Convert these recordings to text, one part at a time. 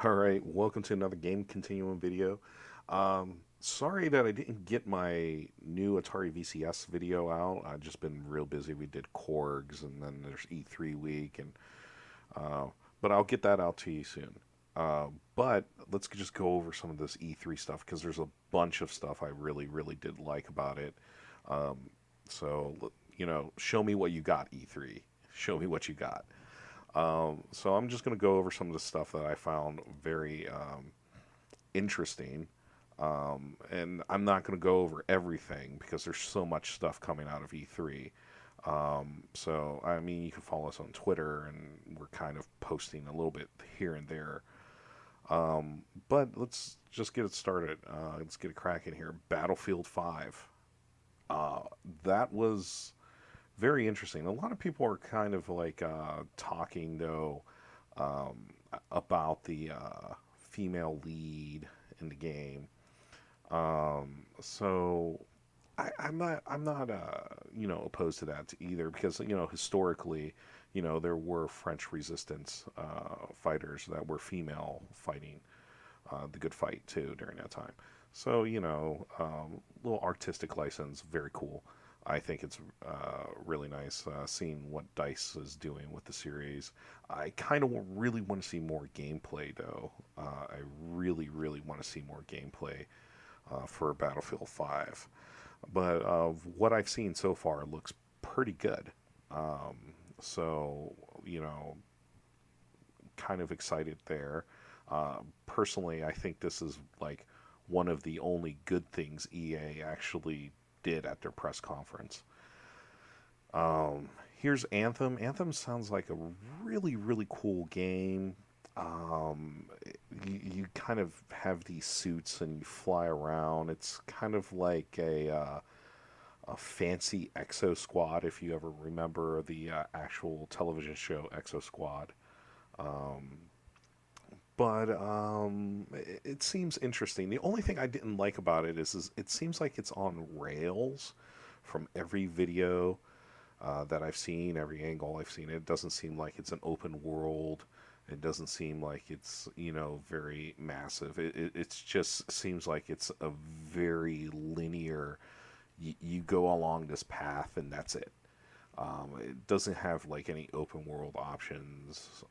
All right, welcome to another game continuum video. Sorry that I didn't get my new Atari VCS video out. I've just been real busy. We did Korgs, and then there's E3 week, and uh, but I'll get that out to you soon. But let's just go over some of this E3 stuff because there's a bunch of stuff I really, really did like about it. Um, so show me what you got, E3. Show me what you got. So I'm just going to go over some of the stuff that I found very interesting. And I'm not going to go over everything because there's so much stuff coming out of E3. So, I mean, you can follow us on Twitter, and we're kind of posting a little bit here and there. But let's just get it started. Let's get it cracking here. Battlefield 5. Uh, that was very interesting. A lot of people are kind of like talking though about the female lead in the game. So I'm not opposed to that either because historically there were French resistance fighters that were female fighting the good fight too during that time. So little artistic license, very cool. I think it's really nice seeing what Dice is doing with the series. I kind of really want to see more gameplay, though. I really, really want to see more gameplay for Battlefield 5. But what I've seen so far looks pretty good. So, you know, kind of excited there. Personally, I think this is like one of the only good things EA actually did at their press conference. Here's Anthem. Anthem sounds like a really, really cool game. You kind of have these suits and you fly around. It's kind of like a fancy Exo Squad, if you ever remember the actual television show Exo Squad. Um, but it seems interesting. The only thing I didn't like about it is it seems like it's on rails from every video that I've seen, every angle I've seen. It doesn't seem like it's an open world. It doesn't seem like it's very massive. It's just seems like it's a very linear. You go along this path and that's it. It doesn't have like any open world options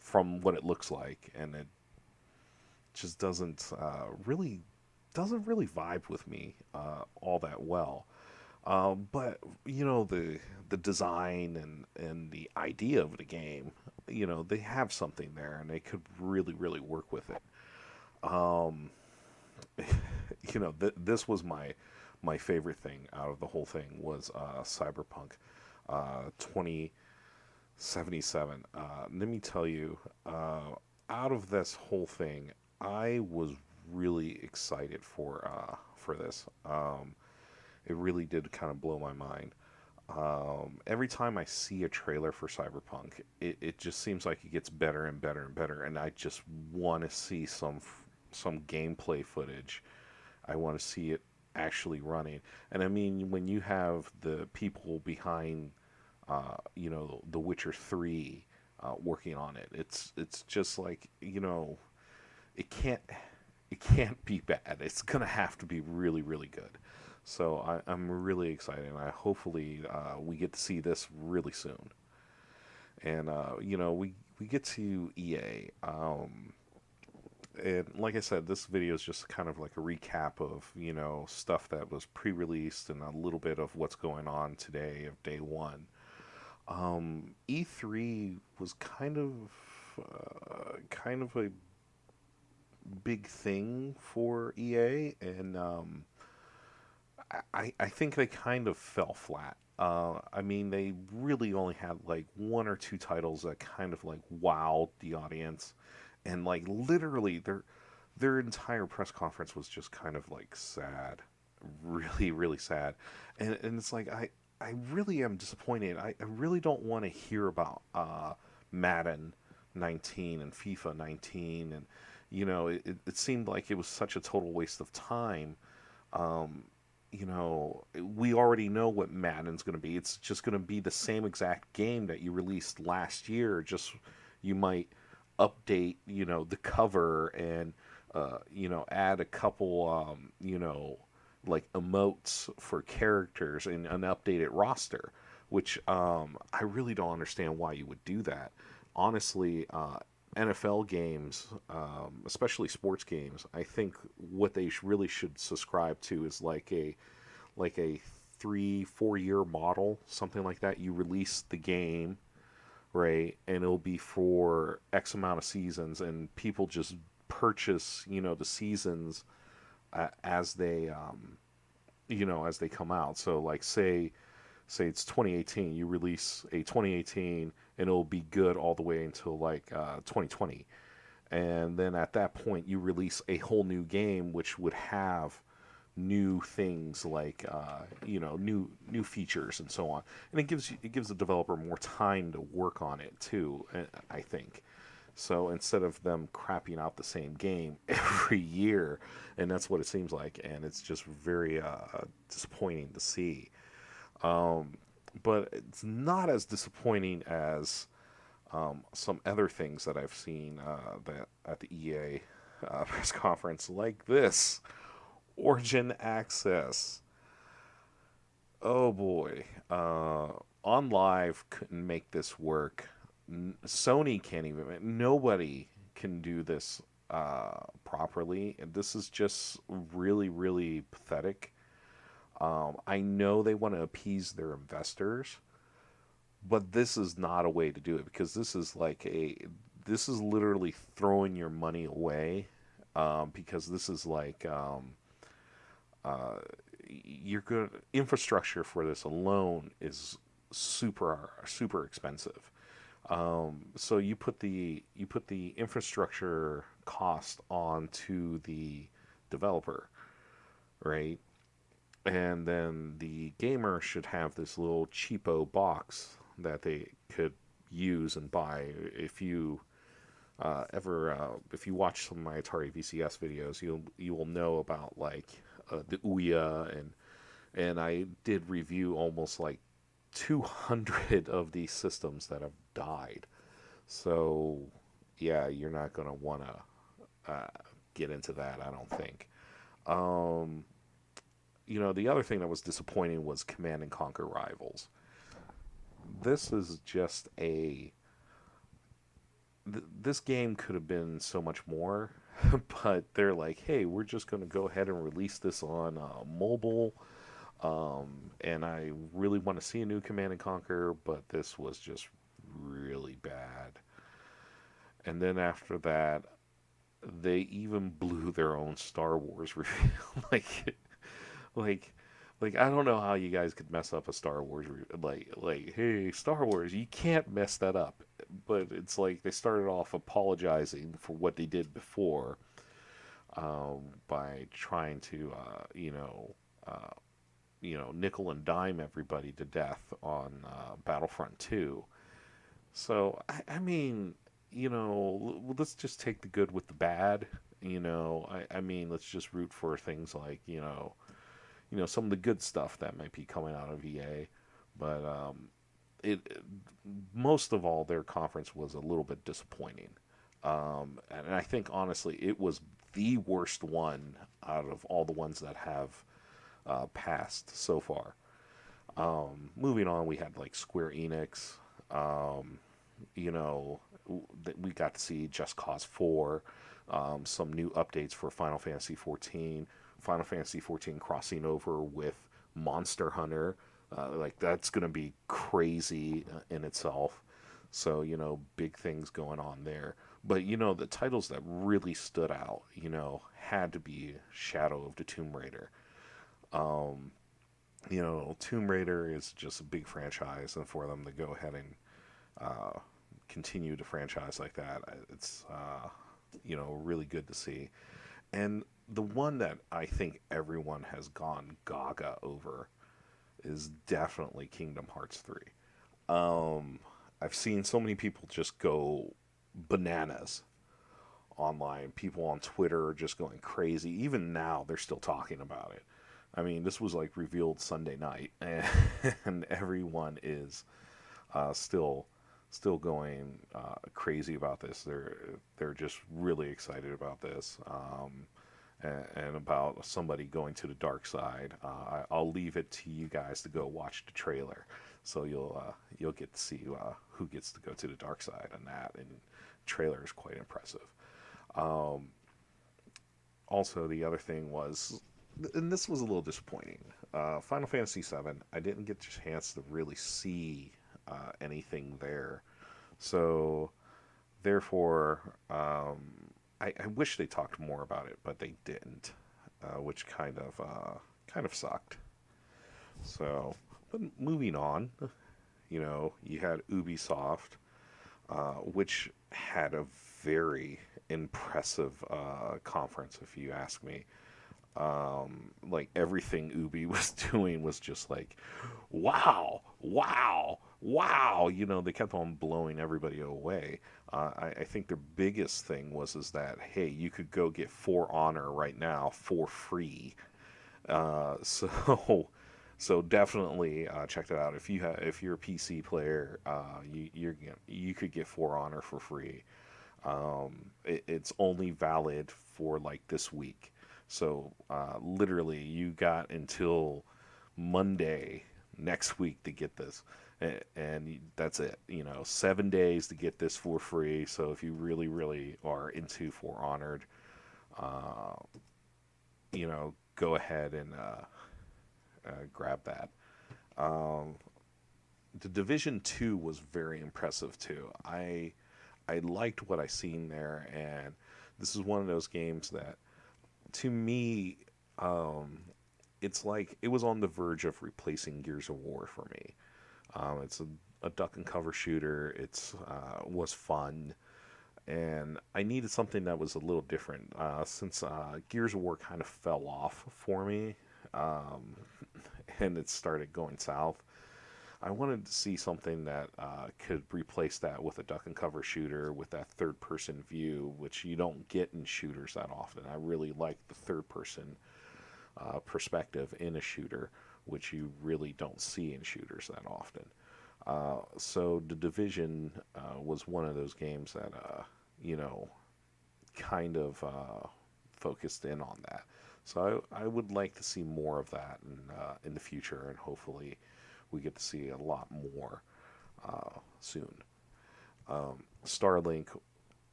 from what it looks like, and it just doesn't really vibe with me all that well. But the design and the idea of the game, they have something there, and they could really really work with it. Um, this was my favorite thing out of the whole thing was Cyberpunk 2077. Let me tell you, out of this whole thing, I was really excited for this. It really did kind of blow my mind. Every time I see a trailer for Cyberpunk, it just seems like it gets better and better and better, and I just want to see some gameplay footage. I want to see it actually running. And I mean, when you have the people behind, The Witcher 3 working on it, it's just like it can't it can't be bad. It's gonna have to be really really good. So I'm really excited, and I hopefully we get to see this really soon. And we get to EA. And like I said, this video is just kind of like a recap of stuff that was pre-released and a little bit of what's going on today of day one. E3 was kind of a big thing for EA, and I think they kind of fell flat. I mean, they really only had like one or two titles that kind of like wowed the audience, and like literally their entire press conference was just kind of like sad, really really sad, and it's like I really am disappointed. I really don't want to hear about Madden 19 and FIFA 19, and it seemed like it was such a total waste of time. Um, we already know what Madden's going to be. It's just going to be the same exact game that you released last year. Just you might update, the cover and, add a couple, like emotes for characters and an updated roster, which I really don't understand why you would do that. Honestly, NFL games, especially sports games, I think what they really should subscribe to is like a 3 4 year model, something like that. You release the game, right, and it'll be for X amount of seasons, and people just purchase, the seasons as they come out. So like say it's 2018, you release a 2018 and it'll be good all the way until like 2020. And then at that point you release a whole new game which would have new things like new features and so on. And it gives the developer more time to work on it too, I think. So instead of them crapping out the same game every year, and that's what it seems like, and it's just very disappointing to see. Um, but it's not as disappointing as some other things that I've seen that at the EA press conference, like this Origin Access. Oh boy, on live couldn't make this work. Sony can't even. Nobody can do this properly, and this is just really, really pathetic. I know they want to appease their investors, but this is not a way to do it because this is literally throwing your money away, because this is like uh, you're good infrastructure for this alone is super super expensive. So you put the infrastructure cost onto the developer, right? And then the gamer should have this little cheapo box that they could use and buy. If you watch some of my Atari VCS videos, you will know about like the Ouya, and I did review almost like 200 of these systems that have died. So yeah, you're not gonna want to get into that, I don't think. Um, the other thing that was disappointing was Command and Conquer Rivals. This is just this game could have been so much more, but they're like, hey, we're just going to go ahead and release this on mobile. And I really want to see a new Command and Conquer, but this was just really bad. And then after that, they even blew their own Star Wars reveal. Like like I don't know how you guys could mess up a Star Wars like hey, Star Wars, you can't mess that up. But it's like they started off apologizing for what they did before, by trying to uh, nickel and dime everybody to death on Battlefront 2. So I mean, let's just take the good with the bad. I mean, let's just root for things like some of the good stuff that might be coming out of EA. But it most of all, their conference was a little bit disappointing. And I think honestly, it was the worst one out of all the ones that have passed so far. Moving on, we had like Square Enix. Um, we got to see Just Cause 4, some new updates for Final Fantasy 14, Final Fantasy 14 crossing over with Monster Hunter. Like that's going to be crazy in itself. So, big things going on there. But, the titles that really stood out, had to be Shadow of the Tomb Raider. Um, Tomb Raider is just a big franchise, and for them to go ahead and uh, continue to franchise like that, it's really good to see. And the one that I think everyone has gone gaga over is definitely Kingdom Hearts 3. Um, I've seen so many people just go bananas online. People on Twitter are just going crazy. Even now, they're still talking about it. I mean, this was like revealed Sunday night, and, and everyone is still still going crazy about this. They're just really excited about this, and about somebody going to the dark side. I'll leave it to you guys to go watch the trailer, so you'll get to see who gets to go to the dark side on that. And trailer is quite impressive. Um, Also, the other thing was, and this was a little disappointing. Final Fantasy VII, I didn't get the chance to really see anything there. So, therefore, I wish they talked more about it, but they didn't, which kind of sucked. So, but moving on, you had Ubisoft, which had a very impressive conference, if you ask me. Like everything Ubi was doing was just like, wow, wow, wow. They kept on blowing everybody away. I think their biggest thing was is that hey, you could go get For Honor right now for free. So so definitely check that out. If you're a PC player, you could get For Honor for free. It's only valid for like this week. So literally, you got until Monday next week to get this, and that's it. 7 days to get this for free. So if you really, really are into For Honored, uh, go ahead and grab that. Um, the Division 2 was very impressive too. I liked what I seen there, and this is one of those games that, to me, um, it's like it was on the verge of replacing Gears of War for me. It's a duck and cover shooter. It's was fun, and I needed something that was a little different since Gears of War kind of fell off for me, um, and it started going south. I wanted to see something that could replace that with a duck and cover shooter with that third person view, which you don't get in shooters that often. I really like the third person perspective in a shooter, which you really don't see in shooters that often. So the Division was one of those games that, you know, kind of focused in on that. So I would like to see more of that in the future, and hopefully we get to see a lot more soon. Starlink.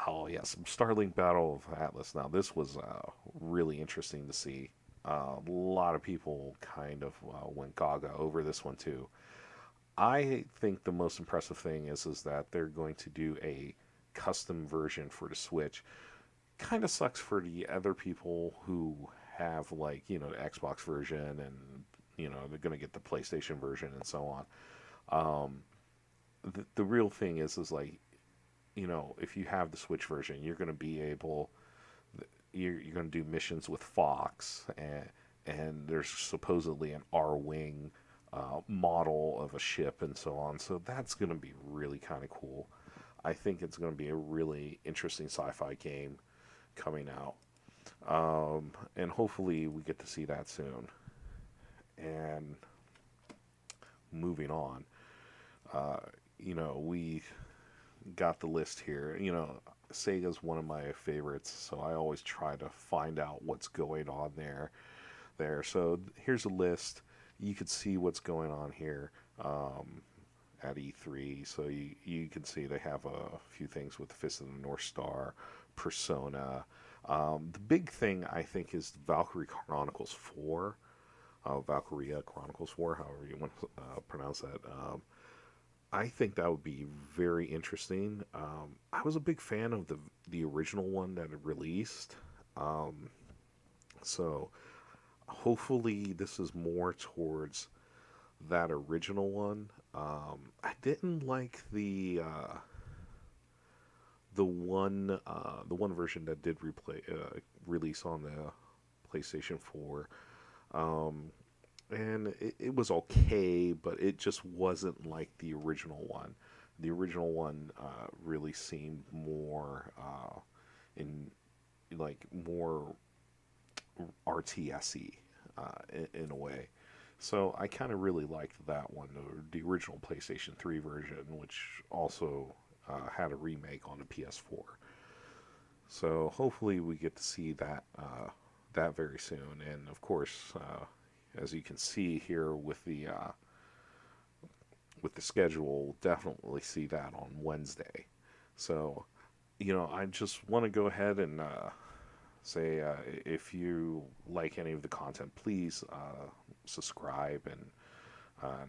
Oh yes, Starlink Battle of Atlas. Now this was really interesting to see. A lot of people kind of went gaga over this one too. I think the most impressive thing is that they're going to do a custom version for the Switch. Kind of sucks for the other people who have like the Xbox version, and they're going to get the PlayStation version and so on. Um, the real thing is like if you have the Switch version, you're going to be able you're going to do missions with Fox, and there's supposedly an R-wing model of a ship and so on. So that's going to be really kind of cool. I think it's going to be a really interesting sci-fi game coming out, and hopefully we get to see that soon. And moving on, uh, we got the list here. Sega's one of my favorites, so I always try to find out what's going on there. So here's a list. You can see what's going on here at E3. So you can see they have a few things with Fist of the North Star, Persona. The big thing I think is Valkyrie Chronicles 4. Valkyria Chronicles 4, however you want to pronounce that. I think that would be very interesting. I was a big fan of the original one that it released. Um, so hopefully this is more towards that original one. I didn't like the one version that did release on the PlayStation 4. Um, and it was okay, but it just wasn't like the original one. The original one really seemed more in like more RTSy in a way. So I kind of really liked that one, the original PlayStation 3 version, which also had a remake on the PS4. So hopefully we get to see that very soon. And of course, as you can see here with the schedule, we'll definitely see that on Wednesday. So I just want to go ahead and say if you like any of the content, please subscribe and uh,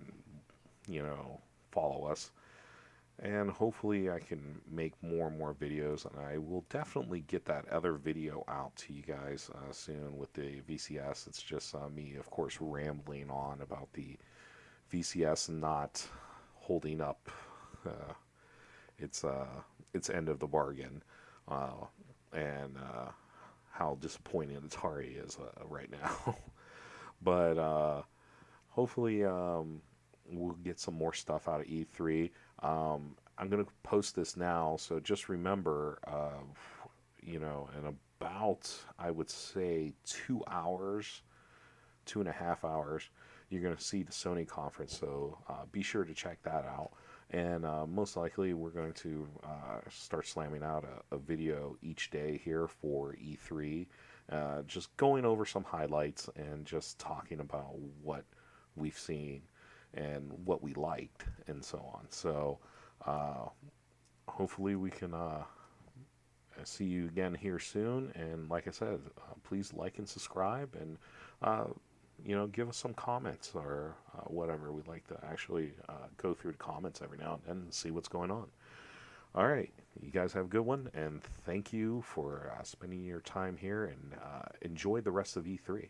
you know follow us. And hopefully, I can make more and more videos, and I will definitely get that other video out to you guys soon with the VCS. It's just me, of course, rambling on about the VCS not holding up uh, its its end of the bargain, uh, and how disappointing Atari is right now. But hopefully, we'll get some more stuff out of E3. I'm going to post this now, so just remember, in about, I would say, 2 hours, 2.5 hours, you're going to see the Sony conference. So be sure to check that out. And most likely, we're going to start slamming out a video each day here for E3, just going over some highlights and just talking about what we've seen and what we liked and so on. So uh, hopefully we can see you again here soon. And like I said, please like and subscribe, and uh, give us some comments or whatever. We'd like to actually go through the comments every now and then and see what's going on. All right, you guys have a good one, and thank you for spending your time here, and enjoy the rest of E3.